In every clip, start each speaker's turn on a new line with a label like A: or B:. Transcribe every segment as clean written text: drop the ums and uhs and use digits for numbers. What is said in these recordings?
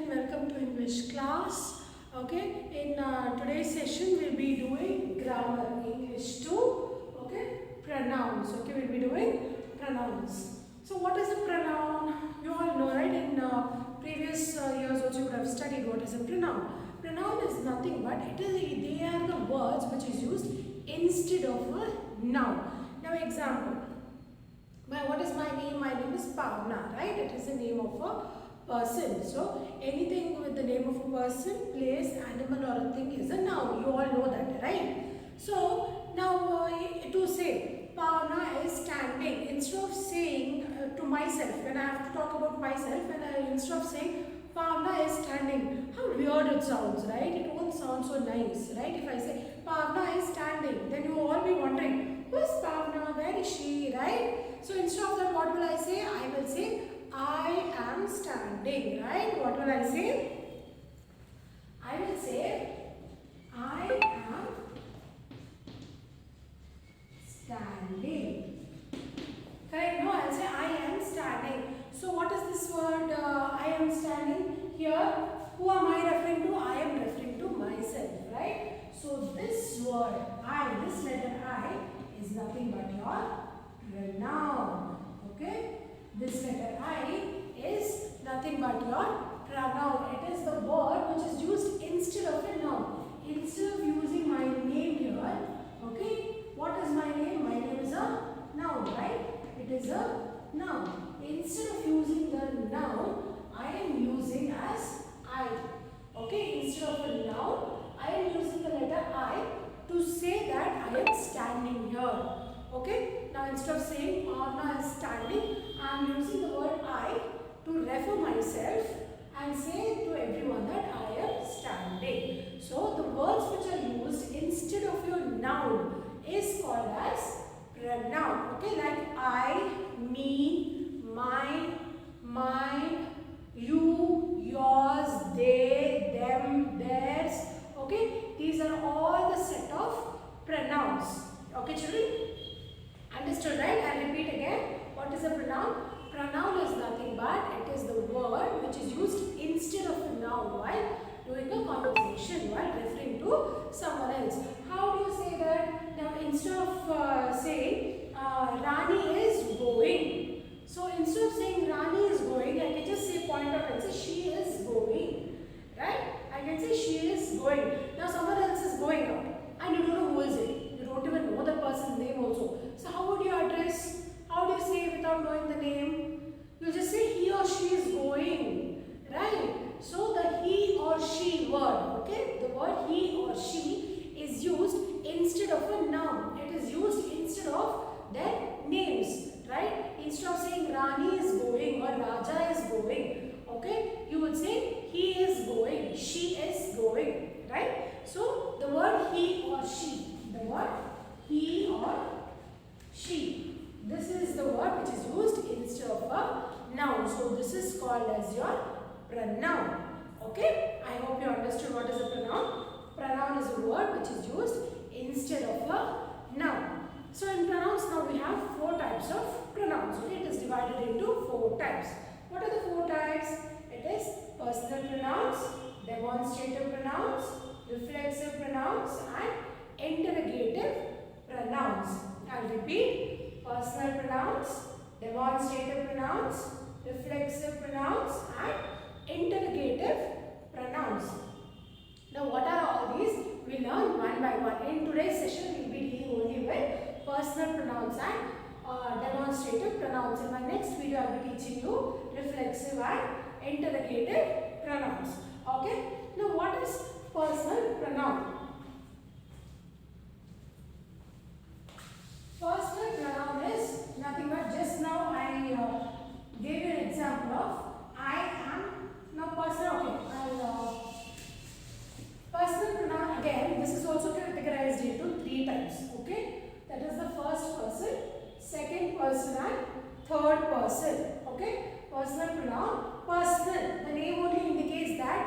A: children, welcome to English class. Okay, in today's session we'll be doing grammar, English 2. Okay, pronouns. Okay, we'll be doing pronouns. So what is a pronoun? You all know, right? In previous years also you would have studied what is a pronoun. Pronoun is nothing but they are the words which is used instead of a noun. Now example. What is my name? My name is Pavna, right? It is the name of a person. So anything with the name of a person, place, animal or a thing is a noun. You all know that, right? So now to say Pavna is standing, instead of saying to myself, when I have to talk about myself, instead of saying Pavna is standing, how weird it sounds, right? It won't sound so nice, right? If I say Pavna is standing, then you will all be wondering, who is Pavna? Where is she, right? So instead of that, what will I say? I will say I am standing, right? What will I say? I will say I am standing. Correct? No, I'll say I am standing. So what is this word I am standing? Here, who am I referring to? I am referring to myself, right? So this word I, this letter I is nothing but your pronoun. Okay? This letter I is nothing but your pronoun. It is the word which is used instead of a noun. Instead of using my name here, okay? What is my name? My name is a noun, right? It is a noun. Instead of using the noun, I am using as I. Okay? Instead of a noun, I am using the letter I to say that I am standing here. Okay? Now instead of saying Pavna is standing, I am using the word I to refer myself and say to everyone that I am standing. So the words which are used instead of your noun is called as pronoun. Okay? Like I, me, mine, you, yours, they, them, theirs. Okay? These are all the set of pronouns. Okay, children? Understood, right? I'll repeat again. What is a pronoun? Pronoun is nothing but it is the word which is used instead of a noun while doing a conversation, while referring to someone else. How do you say that? Now, instead of saying Rani is going. So, instead of saying Rani is going, I can just say point out and say she is going. Right? I can say she is going. Now, someone else is going out and you don't know who is it. You don't even know the person's name also. So how would you address? How do you say without knowing the name? You just say he or she is going, right? So the he or she word, okay? The word he or she is used instead of a noun. It is used instead of their names, right? Instead of saying Rani is going or Raja is going, okay? You would say he is going, she is going, right? So the word he or she, the word he or she. This is the word which is used instead of a noun. So this is called as your pronoun. Okay? I hope you understood what is a pronoun. Pronoun is a word which is used instead of a noun. So in pronouns now we have 4 types of pronouns. Okay? It is divided into 4 types. What are the 4 types? It is personal pronouns, demonstrative pronouns, reflexive pronouns and interrogative pronouns. I'll repeat. Personal pronouns, demonstrative pronouns, reflexive pronouns and interrogative pronouns. Now what are all these? We learn one by one. In today's session we will be dealing only with personal pronouns and demonstrative pronouns. In my next video I will be teaching you reflexive and interrogative pronouns. Okay? Now what is personal pronoun? Personal pronoun is nothing but just now I gave you an example of I am. Now personal, okay, personal pronoun again, this is also categorized into 3 types, okay. That is the first person, second person and third person, okay. Personal pronoun, personal, the name only indicates that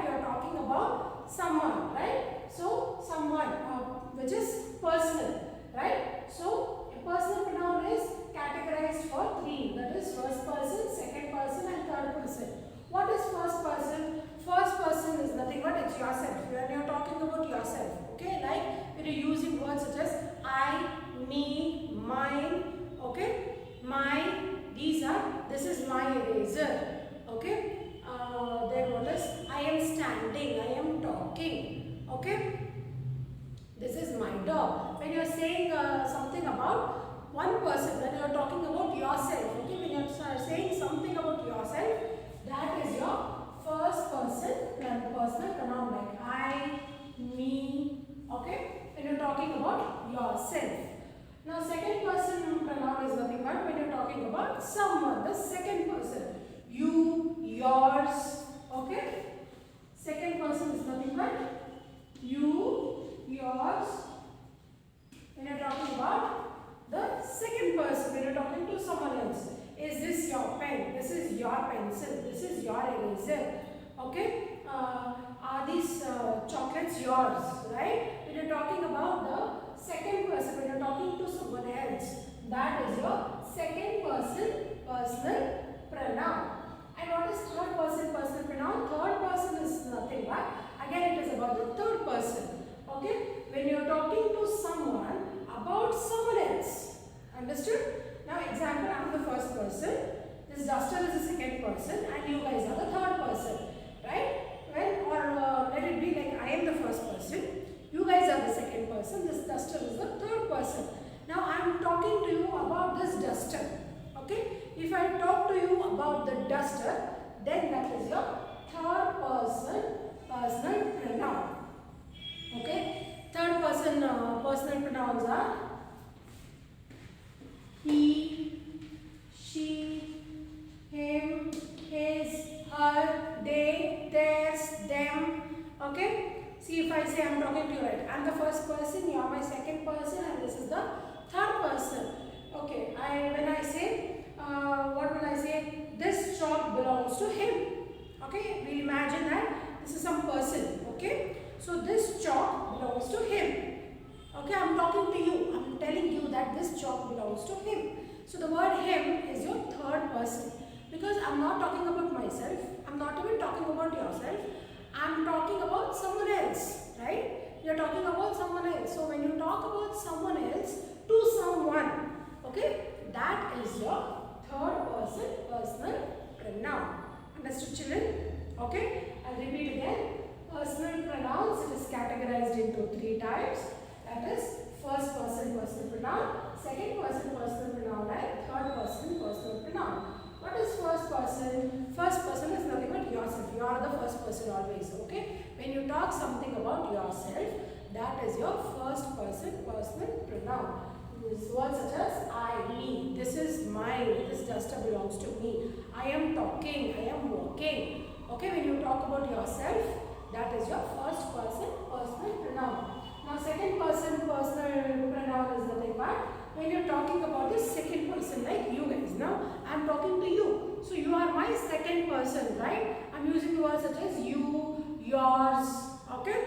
A: about yourself. Okay, like when you're using words such as I, me, mine. Okay, my. This is my eraser. Okay. Then what is I am standing. I am talking. Okay. This is my dog. When you are saying something about one person, when you are talking about yourself, okay, when you are saying something about yourself, that is your first person personal pronoun, like I, me, okay, when you are talking about yourself. Now, second person pronoun is nothing but when you are talking about someone, the second person, you, yours, okay. Second person is nothing but you, yours. When you're talking about the second person, when you're talking to someone else, is this your pen? This is your pencil. This is your eraser. Okay? Are these chocolates yours? Right? When you're talking about the second person, when you're talking to someone else, that is your second person personal pronoun. And what is third person personal pronoun? Third person is nothing but, again, it is about the third person. Okay, when you are talking to someone about someone else. Understood? Now, example, I am the first person, this duster is the second person, and you guys are the third person. Right? Let it be like I am the first person, you guys are the second person, this duster is the third person. Now, I am talking to you about this duster. Okay? If I talk to you about the duster, then that is your third person personal pronoun. Okay, third person personal pronouns are he, she, him, his, her, they, theirs, them. Okay, see, if I say I'm talking to you, right, I'm the first person, you are my second person, and this is the third person. Okay, when I say, what will I say? This chalk belongs to him. Okay, we imagine that this is some person. Okay. So this chalk belongs to him. Okay, I am talking to you. I am telling you that this chalk belongs to him. So the word him is your third person. Because I am not talking about myself. I am not even talking about yourself. I am talking about someone else. Right? You are talking about someone else. So when you talk about someone else to someone, okay, that is your third person personal pronoun. Understood, children? Okay, I'll repeat again. Personal pronouns, it is categorized into three types. That is first person personal pronoun, second person personal pronoun, and third person personal pronoun. What is first person? First person is nothing but yourself. You are the first person always. Okay. When you talk something about yourself, that is your first person personal pronoun. Words such as I, me, this is mine, this duster belongs to me, I am talking, I am walking. Okay, when you talk about yourself, that is your first person personal pronoun. Now, second person personal pronoun is nothing but when you're talking about the second person, like you guys. Now, I'm talking to you. So, you are my second person, right? I'm using words such as you, yours. Okay?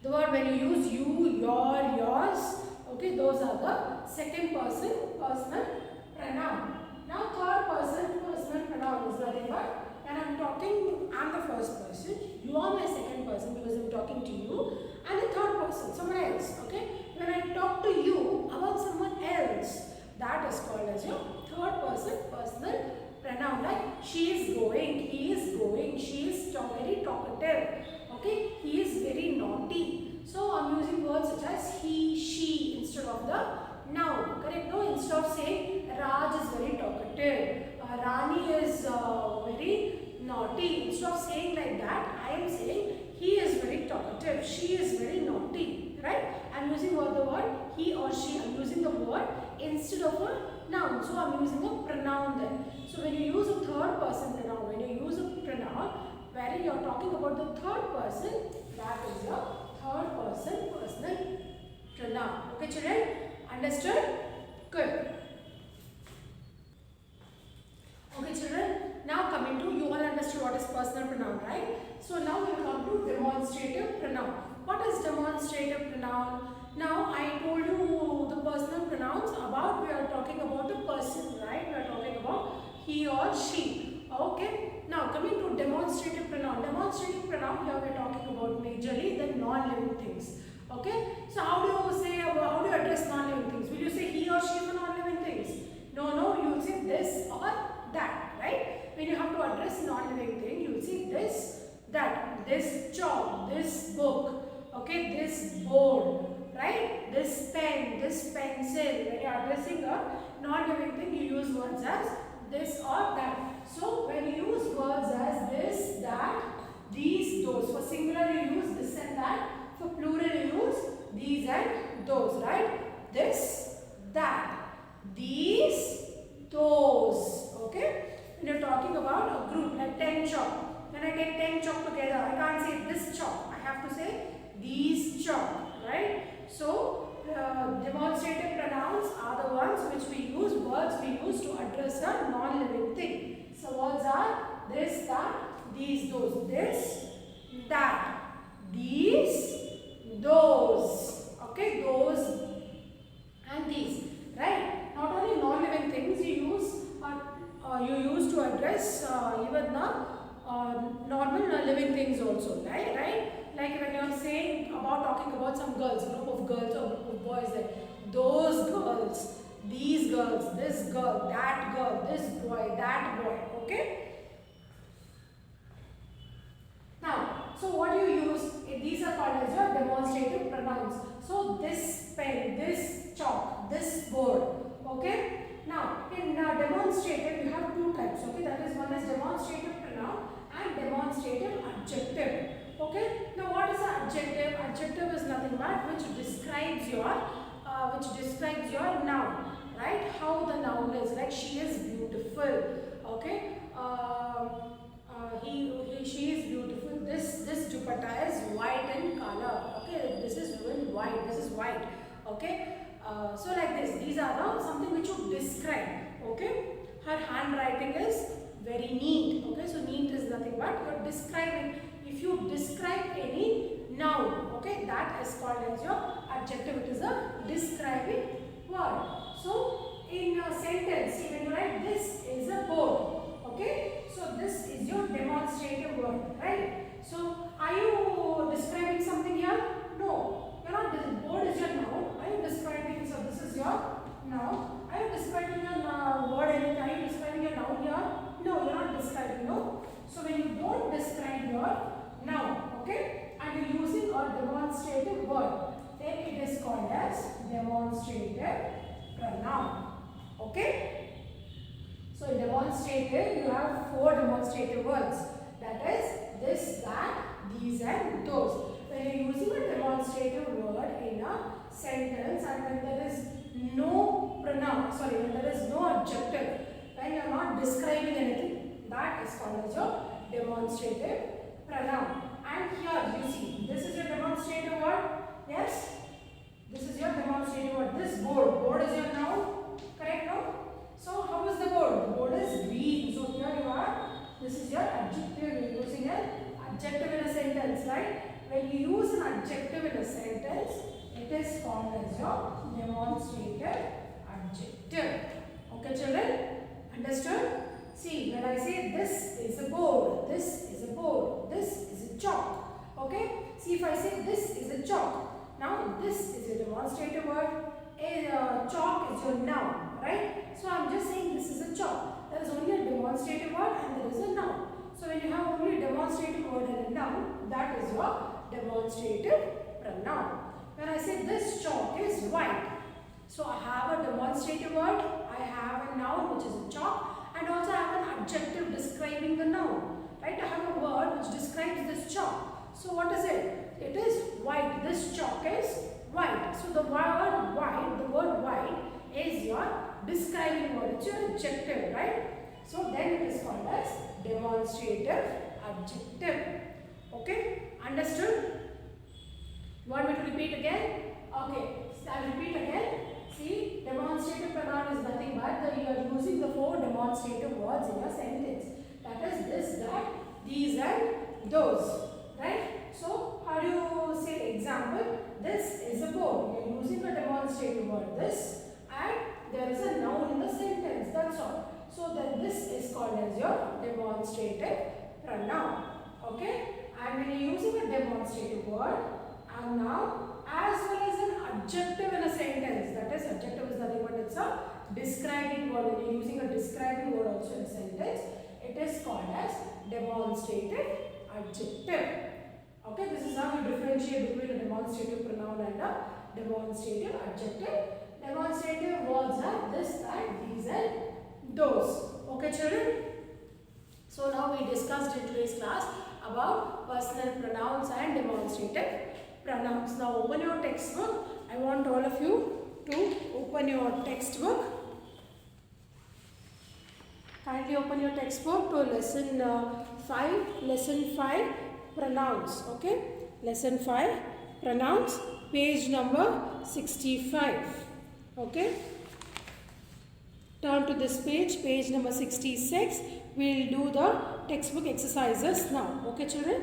A: The word when you use you, your, yours. Okay, those are the second person personal pronoun. Now, third person personal pronoun is nothing but when I'm talking, I'm the first person, you are my second person because I'm talking to you, and the third person, someone else. Okay, when I talk to you about someone else, that is called as your third person personal pronoun. Like she is going, he is going, she is very talkative. Okay, he is very naughty. So I'm using words such as he, she instead of the noun. Correct? No, instead of saying Raj is very talkative, Rani is very naughty. Instead of saying like that, I am saying he is very talkative, she is very naughty. Right? I'm using the word he or she. I'm using the word instead of a noun. So I'm using a pronoun then. So when you use a third person pronoun, when you use a pronoun wherein you're talking about the third person, that is your third person personal pronoun. Okay, children? Understood? Good. Okay, children. Now coming to, you all understood what is personal pronoun, right? So now we will come to demonstrative pronoun. What is demonstrative pronoun? Now I told you the personal pronouns about, we are talking about the person, right? We are talking about he or she. Okay. Now coming to demonstrative pronoun. Demonstrative pronoun, here we are talking about majorly the non-living things. Okay, so how do you say, how do you address non-living things? Will you say he or she for non-living things? No, you will say this or that, right? When you have to address non-living thing, you will say this, that, this chalk, this book, okay, this board, right? This pen, this pencil. When you are addressing a non-living thing, you use words as this or that. So when you use words as this, that, these, those. For singular you use this and that. For plural you use these and those, right? This, that, these, those. Okay? When you're talking about a group like 10 chalk. When I take 10 chalk together, I can't say this chalk. I have to say these chalk, right? So demonstrative pronouns are the ones which we use, words we use to address a non-living thing. So words are this, that, these, those. This, that, these, those. Okay, those and these, right? Not only non-living things you use to address even the normal living things also, right? Like when you are saying about talking about some girls, group of girls or group of boys, like those girls, these girls, this girl, this boy, that boy. Okay. Now, so what do you use? These are called as your demonstrative pronouns. So this pen, this chalk, this board. Okay. Now, in demonstrative, you have two types. Okay, that is one is demonstrative pronoun and demonstrative adjective. Okay. Now, what is an adjective? Adjective is nothing but which describes your noun, right? How the noun is. Like she is beautiful. Okay. She is beautiful. This dupatta is white in color. Okay. This is even white. This is white. Okay. So like this. These are the something which you describe. Okay. Her handwriting is very neat. Okay. So neat is nothing but you're describing. If you describe any noun, okay, that is called as your adjective. It is a describing word. So in a sentence, see when you write this is a board, okay, so this is your demonstrative word, right? So are you describing something here? No, you're not. This board is your noun. Are you describing? So this is your noun. Are you describing your word anything? Are you describing your noun here? No, you're not describing. No. So when you don't describe your noun, okay, and you're using a demonstrative word, then it is called as demonstrative pronoun. Okay. So in demonstrative, you have 4 demonstrative words. That is this, that, these and those. When you are using a demonstrative word in a sentence and when there is no pronoun, when there is no adjective, when you are not describing anything, that is called as your demonstrative pronoun. And here you see, this is your demonstrative word. Yes? This is your demonstrative word. This board. Board is your noun. Correct? No? So how is the board? The board is green. So here you are. This is your adjective. You are using an adjective in a sentence, right? When you use an adjective in a sentence, it is called as your demonstrative adjective. Okay, children? Understood? See, when I say this is a board, this is a board, this is a chalk. Okay? See, if I say this is a chalk, now this is a demonstrative word. Chalk is your noun, right? So I am just saying this is a chalk. There is only a demonstrative word and there is a noun. So when you have only a demonstrative word and a noun, that is your demonstrative pronoun. When I say this chalk is white, so I have a demonstrative word, I have a noun which is a chalk, and also I have an adjective describing the noun. Right? I have a word which describes this chalk. So what is it? It is white. This chalk is white. So the word white is your describing word. It's your adjective, right? So then it is called as demonstrative adjective. Okay? Understood? You want me to repeat again? Okay. So I'll repeat again. See, demonstrative pronoun is nothing but you are using the 4 demonstrative words in your sentence. That is this, that, these and those. Right? So, how do you say example? This is a board. You are using a demonstrative word, this, and there is a noun in the sentence. That's all. So, then this is called as your demonstrative pronoun. Okay? And when you are using a demonstrative word, And now, as well as an adjective in a sentence, that is, adjective is nothing but it's a describing word. When you're using a describing word also in a sentence, it is called as demonstrative adjective. Okay, this is how you differentiate between a demonstrative pronoun and a demonstrative adjective. Demonstrative words are this, that, these and those. Okay children? So now we discussed in today's class about personal pronouns and demonstrative pronouns. Now open your textbook. I want all of you to open your textbook. Kindly open your textbook to lesson 5, pronouns. Okay, lesson 5, pronouns, page number 65. Okay, turn to this page, page number 66. We will do the textbook exercises now. Okay children?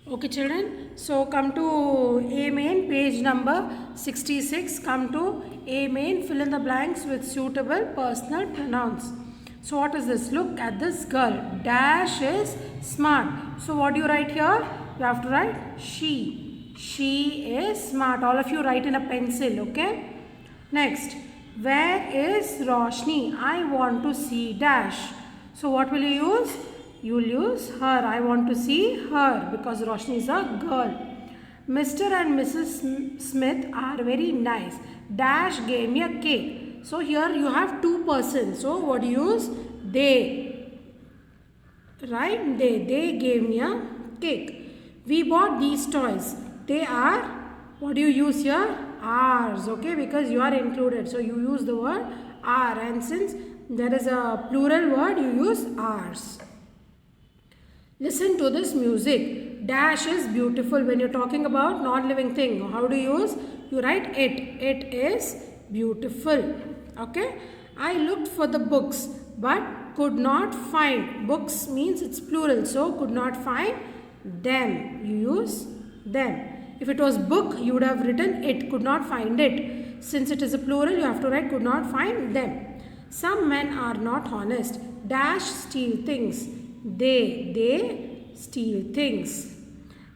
A: Okay children, so come to A main, page number 66. Come to A main, fill in the blanks with suitable personal pronouns. So what is this? Look at this girl. Dash is smart. So what do you write here? You have to write she. She is smart. All of you write in a pencil, okay? Next, where is Roshni? I want to see dash. So what will you use? You will use her. I want to see her because Roshni is a girl. Mr. and Mrs. Smith are very nice. Dash gave me a cake. So here you have two persons. So what do you use? They. Right? They gave me a cake. We bought these toys. They are, what do you use here? Ours. Okay, because you are included. So you use the word are, and since there is a plural word, you use ours. Listen to this music. Dash is beautiful. When you're talking about non-living thing, how do you use? You write it. It is beautiful. Okay. I looked for the books but could not find. Books means it's plural. So could not find them. You use them. If it was book, you would have written it. Could not find it. Since it is a plural, you have to write could not find them. Some men are not honest. Dash steal things. They steal things.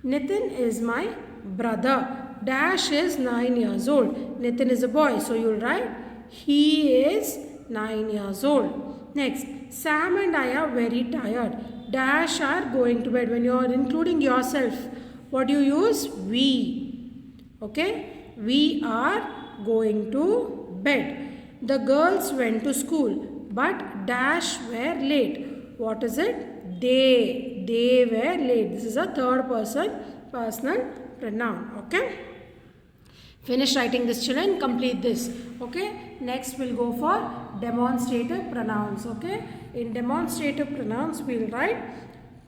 A: Nitin is my brother. Dash is 9 years old. Nitin is a boy. So you will write he is 9 years old. Next, Sam and I are very tired. Dash are going to bed. When you are including yourself, what do you use? We. Okay. We are going to bed. The girls went to school but dash were late. What is it? They were late. This is a third person personal pronoun. Okay. Finish writing this children. Complete this. Okay. Next we'll go for demonstrative pronouns. Okay. In demonstrative pronouns we'll write,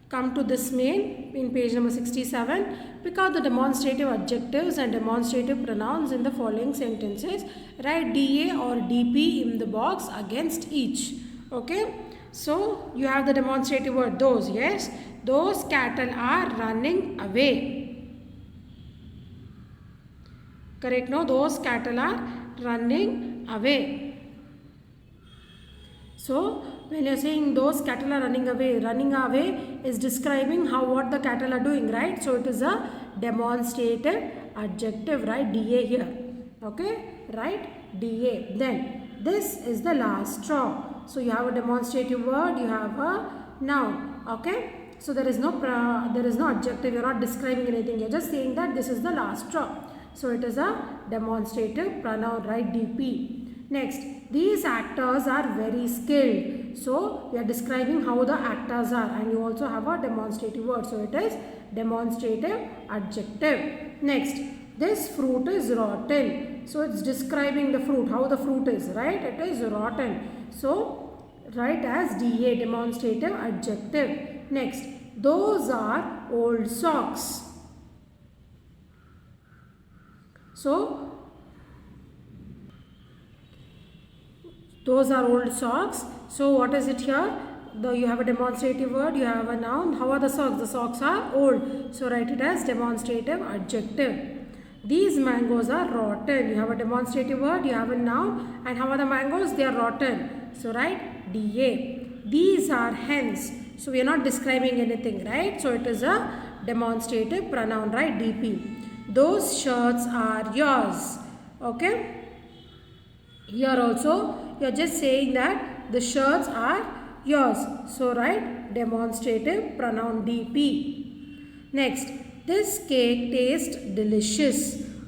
A: come to this main in page number 67. Pick out the demonstrative adjectives and demonstrative pronouns in the following sentences. Write DA or DP in the box against each. Okay. So you have the demonstrative word those. Yes. Those cattle are running away. Correct. No. Those cattle are running away. So when you are saying those cattle are running away is describing what the cattle are doing, right? So it is a demonstrative adjective, right? DA here. Okay, right? DA. Then this is the last straw. So you have a demonstrative word, you have a noun. Okay. So there is no adjective. You are not describing anything. You are just saying that this is the last straw. So it is a demonstrative pronoun, right? DP. Next, these actors are very skilled. So we are describing how the actors are, and you also have a demonstrative word. So it is demonstrative adjective. Next, this fruit is rotten. So it's describing the fruit, how the fruit is, right? It is rotten. So write as DA, demonstrative adjective. Next, those are old socks. So those are old socks. So what is it here? You have a demonstrative word, you have a noun. How are the socks? The socks are old. So write it as demonstrative adjective. These mangoes are rotten. You have a demonstrative word, you have a noun. And how are the mangoes? They are rotten. So write DA. These are hens. So we are not describing anything, right? So it is a demonstrative pronoun, right? DP. Those shirts are yours. Okay. Here also you are just saying that the shirts are yours. So write demonstrative pronoun DP. Next, this cake tastes delicious.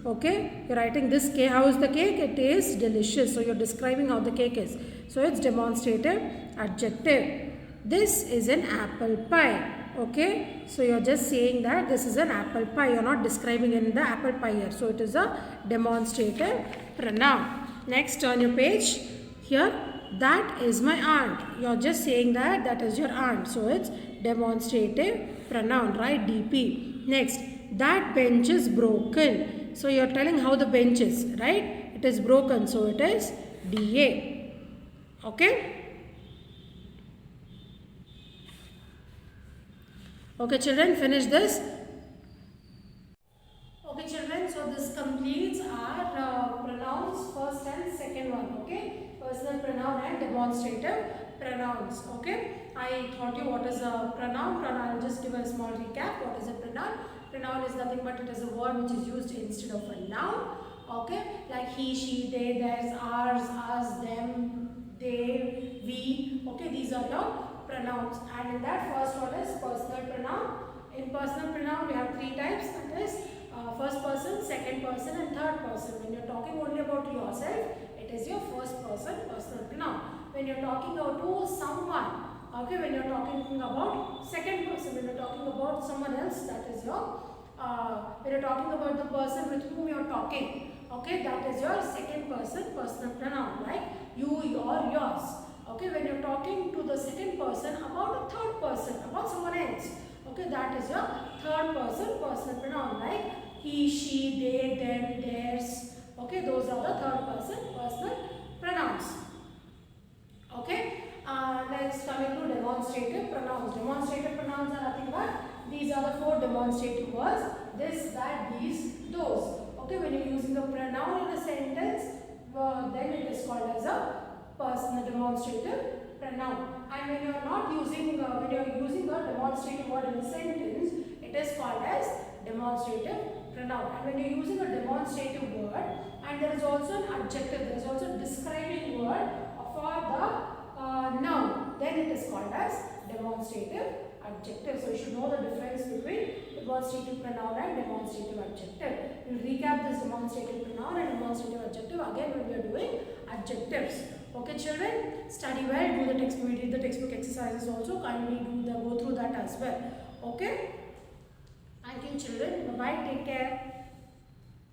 A: Okay, you're writing this cake. How is the cake? It tastes delicious. So you're describing how the cake is. So it's demonstrative adjective. This is an apple pie. Okay, so you're just saying that this is an apple pie. You're not describing in the apple pie here. So it is a demonstrative pronoun. Next, turn your page. Here, that is my aunt. You're just saying that that is your aunt. So it's demonstrative pronoun, right? DP. Next, that bench is broken. So you're telling how the bench is, right? It is broken. So it is DA. Okay. Okay, children, finish this. Okay, children, so this completes our pronouns, first and second one. Okay, personal pronoun and demonstrative pronouns. Okay, I taught you what is a pronoun. I'll just give a small recap. What is a pronoun? Pronoun is nothing but it is a word which is used instead of a noun. Okay, like he, she, they, theirs, ours, us, them, they, we. Okay, these are your pronouns. And in that, first one is personal pronoun. In personal pronoun, we have three types. That is first person, second person and third person. When you're talking only about yourself, it is your first person personal pronoun. When you're talking about to someone, okay, when you're talking about second person, when you're talking about someone else, that is your, when you're talking about the person with whom you're talking, okay, that is your second person personal pronoun, like you, your, yours. Okay, when you're talking to the second person about a third person, about someone else, okay, that is your third person personal pronoun, like he, she, they, them, theirs. Okay, those are the third person personal pronouns. Okay, next coming to demonstrative pronouns. Demonstrative pronouns are nothing but these are the four demonstrative words: this, that, these, those. Okay, when you're using a pronoun in a sentence, then it is called as a personal demonstrative pronoun. And when you're not using, when you're using a demonstrative word in a sentence, it is called as demonstrative pronoun. And when you're using a demonstrative word and there is also an adjective, there is also a describing word for the noun, then it is called as demonstrative adjective. So you should know the difference between demonstrative pronoun and demonstrative adjective. We'll recap this demonstrative pronoun and demonstrative adjective again when we are doing adjectives. Okay, children, study well, do the textbook, read the textbook exercises also, kindly go through that as well. Okay, thank you children, bye bye, take care.